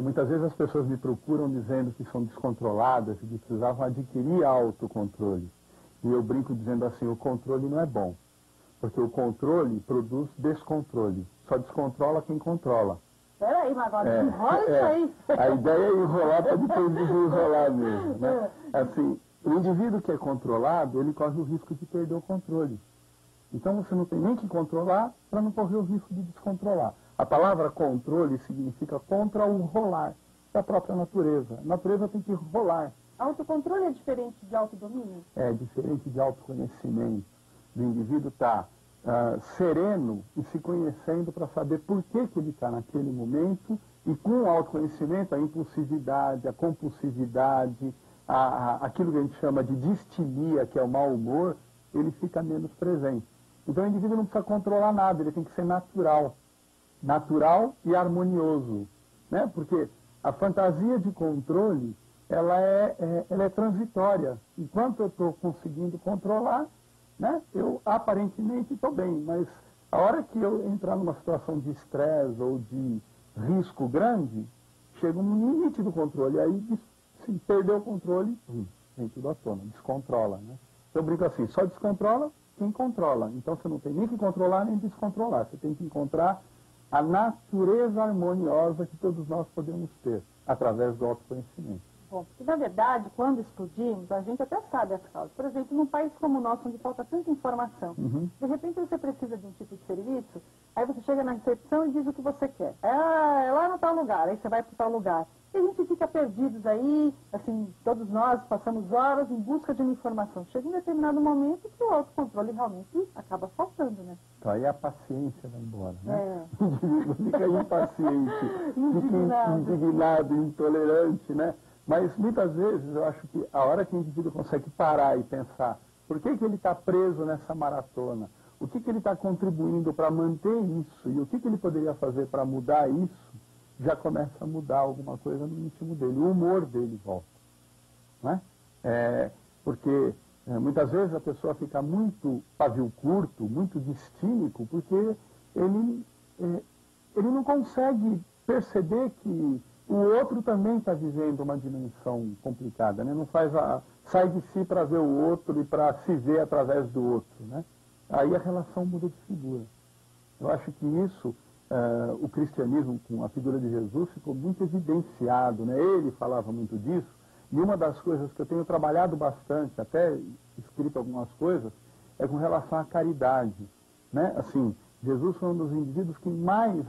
Muitas vezes as pessoas me procuram dizendo que são descontroladas e que precisavam adquirir autocontrole. E eu brinco dizendo assim, o controle não é bom, porque o controle produz descontrole. Só descontrola quem controla. Peraí, mas agora enrola isso aí. A ideia é enrolar para depois desenrolar mesmo, né? Assim, o indivíduo que é controlado, ele corre o risco de perder o controle. Então você não tem nem que controlar para não correr o risco de descontrolar. A palavra controle significa contra o rolar da própria natureza. A natureza tem que rolar. Autocontrole é diferente de autodomínio? É diferente de autoconhecimento. O indivíduo está sereno e se conhecendo para saber por que ele está naquele momento, e com o autoconhecimento, a impulsividade, a compulsividade, aquilo que a gente chama de distilia, que é o mau humor, ele fica menos presente. Então o indivíduo não precisa controlar nada, ele tem que ser natural. Natural e harmonioso. Né? Porque a fantasia de controle, ela é transitória. Enquanto eu estou conseguindo controlar, né, eu aparentemente estou bem, mas a hora que eu entrar numa situação de estresse ou de risco grande, chega um limite do controle, aí se perder o controle, vem tudo à tona, descontrola. Né? Eu brinco assim, só descontrola quem controla. Então você não tem nem que controlar nem descontrolar, você tem que encontrar a natureza harmoniosa que todos nós podemos ter, através do autoconhecimento. Bom, porque na verdade, quando explodimos, a gente até sabe as causas. Por exemplo, num país como o nosso, onde falta tanta informação, de repente você precisa de um tipo de serviço, aí você chega na recepção e diz o que você quer. É lá no tal lugar, aí você vai para tal lugar. E a gente fica perdidos aí, assim, todos nós passamos horas em busca de uma informação. Chega um determinado momento que o autocontrole realmente acaba faltando, né? Então aí a paciência vai embora, né? O indivíduo fica impaciente, fica indignado, intolerante, né? Mas muitas vezes eu acho que a hora que o indivíduo consegue parar e pensar por que ele está preso nessa maratona, o que ele está contribuindo para manter isso e o que ele poderia fazer para mudar isso, já começa a mudar alguma coisa no íntimo dele, o humor dele volta. Né? Porque muitas vezes a pessoa fica muito pavio curto, muito distímico, porque ele não consegue perceber que o outro também está vivendo uma dimensão complicada, né? Não sai de si para ver o outro e para se ver através do outro, né? Aí a relação muda de figura. Eu acho que isso, o cristianismo com a figura de Jesus ficou muito evidenciado, né? Ele falava muito disso, e uma das coisas que eu tenho trabalhado bastante, até escrito algumas coisas, é com relação à caridade, né? Assim, Jesus foi um dos indivíduos que mais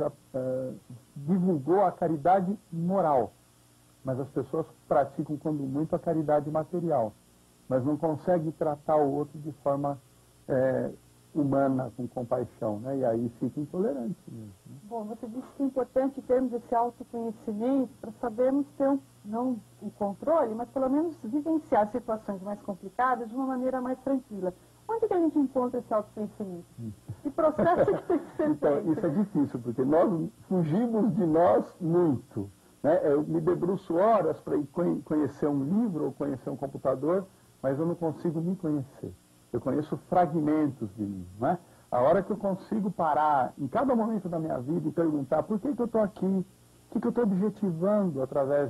divulgou a caridade moral. Mas as pessoas praticam, quando muito, a caridade material. Mas não conseguem tratar o outro de forma humana, com compaixão. Né? E aí fica intolerante mesmo. Né? Bom, você disse que é importante termos esse autoconhecimento para sabermos ter, não o controle, mas pelo menos vivenciar situações mais complicadas de uma maneira mais tranquila. Onde que a gente encontra esse autoconhecimento? Que processo que tem que ser então, feito? isso é difícil, porque nós fugimos de nós muito. Né? Eu me debruço horas para ir conhecer um livro ou conhecer um computador, mas eu não consigo me conhecer. Eu conheço fragmentos de mim. Né? A hora que eu consigo parar em cada momento da minha vida e perguntar por que eu estou aqui, o que eu estou objetivando através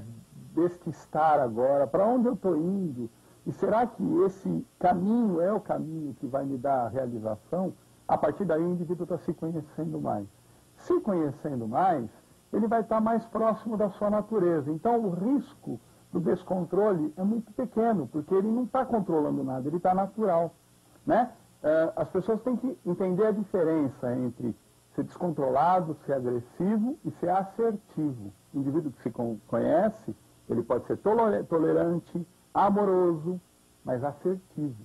deste estar agora, para onde eu estou indo, e será que esse caminho é o caminho que vai me dar a realização? A partir daí o indivíduo está se conhecendo mais. Se conhecendo mais, ele vai estar mais próximo da sua natureza. Então o risco do descontrole é muito pequeno, porque ele não está controlando nada, ele está natural. Né? As pessoas têm que entender a diferença entre ser descontrolado, ser agressivo e ser assertivo. O indivíduo que se conhece, ele pode ser tolerante, amoroso, mas assertivo.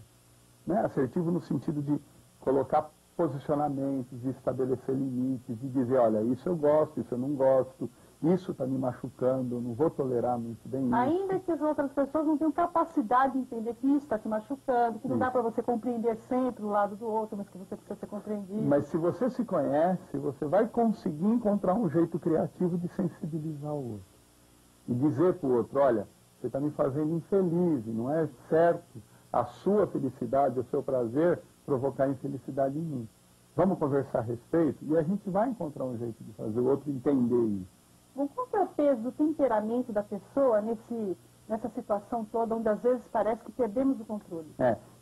Né? Assertivo no sentido de colocar posicionamentos, de estabelecer limites, de dizer, olha, isso eu gosto, isso eu não gosto, isso está me machucando, eu não vou tolerar muito bem isso. Ainda que as outras pessoas não tenham capacidade de entender que isso está te machucando, que não dá para você compreender sempre o lado do outro, mas que você precisa ser compreendido. Mas se você se conhece, você vai conseguir encontrar um jeito criativo de sensibilizar o outro. E dizer para o outro, olha, você está me fazendo infeliz, e não é certo a sua felicidade, o seu prazer, provocar infelicidade em mim. Vamos conversar a respeito? E a gente vai encontrar um jeito de fazer o outro entender isso. Bom, qual que é o peso do temperamento da pessoa nessa situação toda, onde às vezes parece que perdemos o controle?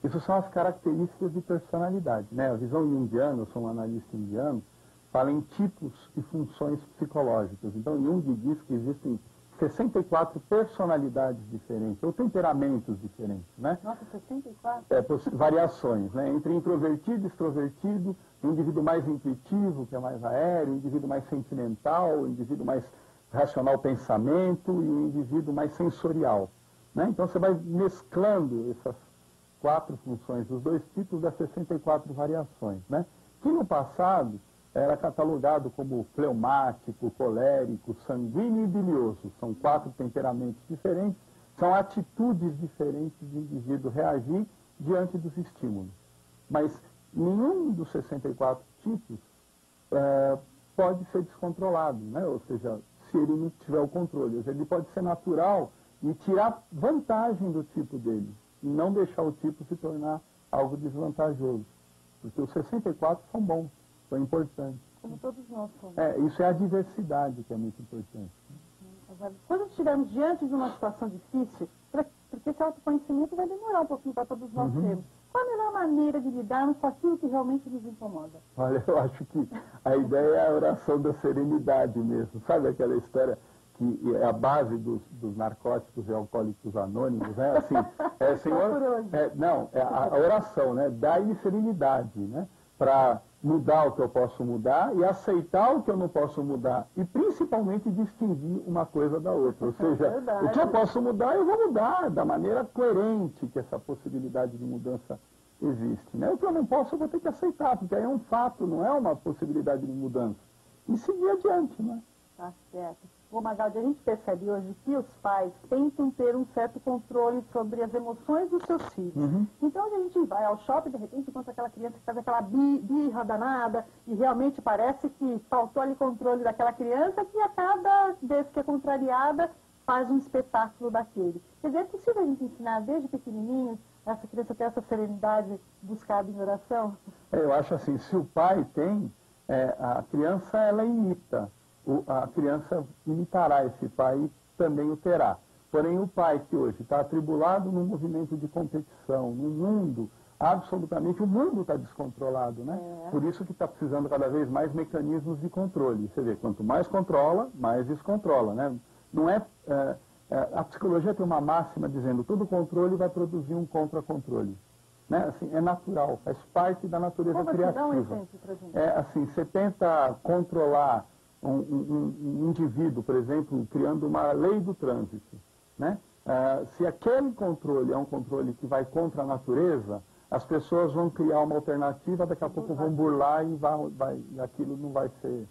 Isso são as características de personalidade, né? A visão junguiana, eu sou um analista junguiano, fala em tipos e funções psicológicas. Então, Jung diz que existem 64 personalidades diferentes, ou temperamentos diferentes, né? Nossa, 64? Variações, né? Entre introvertido e extrovertido, o indivíduo mais intuitivo, que é mais aéreo, o indivíduo mais sentimental, o indivíduo mais racional pensamento e o indivíduo mais sensorial, né? Então, você vai mesclando essas 4 funções dos 2 tipos das 64 variações, né? Que no passado era catalogado como fleumático, colérico, sanguíneo e bilioso. São 4 temperamentos diferentes, são atitudes diferentes de indivíduo reagir diante dos estímulos. Mas nenhum dos 64 tipos pode ser descontrolado, né? Ou seja, se ele não tiver o controle. Ele pode ser natural e tirar vantagem do tipo dele, e não deixar o tipo se tornar algo desvantajoso. Porque os 64 são bons, são importantes. Como todos nós somos. Isso é a diversidade que é muito importante. Quando estivermos diante de uma situação difícil, porque esse autoconhecimento vai demorar um pouquinho para todos nós termos, qual a melhor maneira de lidarmos com aquilo que realmente nos incomoda? Olha, eu acho que a ideia é a oração da serenidade mesmo. Sabe aquela história que é a base dos narcóticos e alcoólicos anônimos, né? Assim, Senhor, a oração, né? Dai-me serenidade, né? Para mudar o que eu posso mudar e aceitar o que eu não posso mudar. E principalmente distinguir uma coisa da outra. Ou seja, o que eu posso mudar, eu vou mudar da maneira coerente que essa possibilidade de mudança existe, né? O que eu não posso, eu vou ter que aceitar, porque aí é um fato, não é uma possibilidade de mudança. E seguir adiante, né? Tá certo. Bom, Magaldi, a gente percebe hoje que os pais tentam ter um certo controle sobre as emoções dos seus filhos. Então, a gente vai ao shopping, de repente, encontra aquela criança que faz aquela birra danada, e realmente parece que faltou ali controle daquela criança, que a cada vez que é contrariada, faz um espetáculo daquele. Quer dizer, é possível a gente ensinar desde pequenininho essa criança ter essa serenidade buscada em oração? Eu acho assim, se o pai tem, a criança, ela imita. A criança imitará esse pai e também o terá. Porém, o pai que hoje está atribulado num movimento de competição, num mundo, absolutamente, o mundo está descontrolado, né? Por isso que está precisando cada vez mais mecanismos de controle. Você vê, quanto mais controla, mais descontrola, né? Não a psicologia tem uma máxima dizendo todo controle vai produzir um contra-controle. Né? Assim, é natural, faz parte da natureza criativa. Dá um exemplo pra gente. Assim, você tenta controlar um indivíduo, por exemplo, criando uma lei do trânsito, né? Se aquele controle é um controle que vai contra a natureza, as pessoas vão criar uma alternativa, daqui a pouco vão burlar e aquilo não vai ser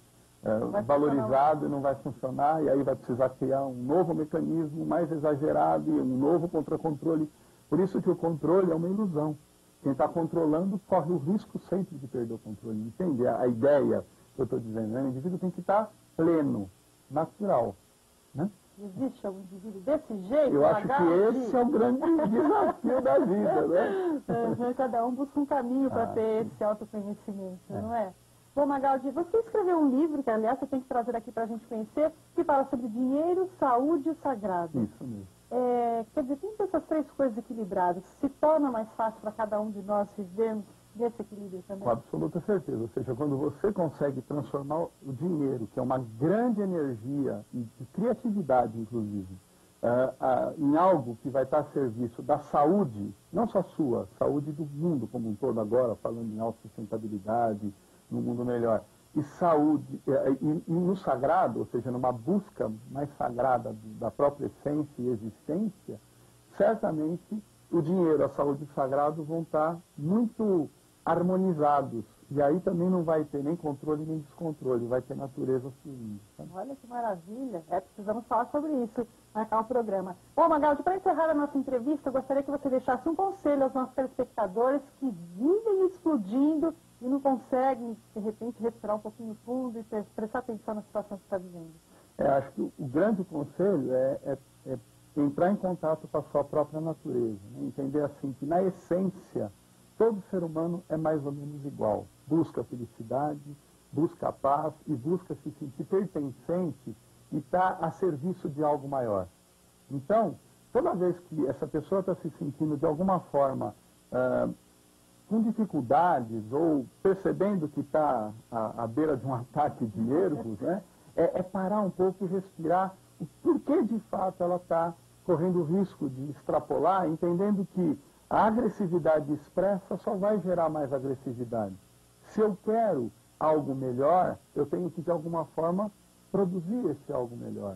valorizado e não vai funcionar, e aí vai precisar criar um novo mecanismo mais exagerado e um novo contra-controle. Por isso que o controle é uma ilusão. Quem está controlando corre o risco sempre de perder o controle. Entende? A ideia que eu estou dizendo, né? O indivíduo tem que estar pleno, natural, né? Existe algum indivíduo desse jeito? Eu acho que esse é o grande desafio da vida, né? Cada um busca um caminho para ter esse autoconhecimento, não é? Bom, Magaldi, você escreveu um livro, que aliás você tem que trazer aqui para a gente conhecer, que fala sobre dinheiro, saúde e sagrado. Isso mesmo. Quer dizer, tem essas 3 coisas equilibradas, se torna mais fácil para cada um de nós vivermos nesse equilíbrio também? Com absoluta certeza. Ou seja, quando você consegue transformar o dinheiro, que é uma grande energia de criatividade, inclusive, em algo que vai estar a serviço da saúde, não só sua, saúde do mundo como um todo agora, falando em autossustentabilidade, num mundo melhor, e saúde, e no sagrado, ou seja, numa busca mais sagrada da própria essência e existência, certamente o dinheiro, a saúde e o sagrado vão estar muito harmonizados. E aí também não vai ter nem controle nem descontrole, vai ter natureza fluindo. Sabe? Olha que maravilha. Precisamos falar sobre isso, marcar o programa. Bom, Magaldi, para encerrar a nossa entrevista, eu gostaria que você deixasse um conselho aos nossos telespectadores que vivem explodindo e não conseguem, de repente, respirar um pouquinho fundo e prestar atenção na situação que está vivendo. Acho que o grande conselho é entrar em contato com a sua própria natureza. Né? Entender assim que, na essência, todo ser humano é mais ou menos igual. Busca a felicidade, busca a paz e busca se sentir pertencente e está a serviço de algo maior. Então, toda vez que essa pessoa está se sentindo de alguma forma com dificuldades ou percebendo que está à beira de um ataque de nervos, né, é parar um pouco e respirar o porquê de fato ela está correndo o risco de extrapolar, entendendo que a agressividade expressa só vai gerar mais agressividade. Se eu quero algo melhor, eu tenho que de alguma forma produzir esse algo melhor.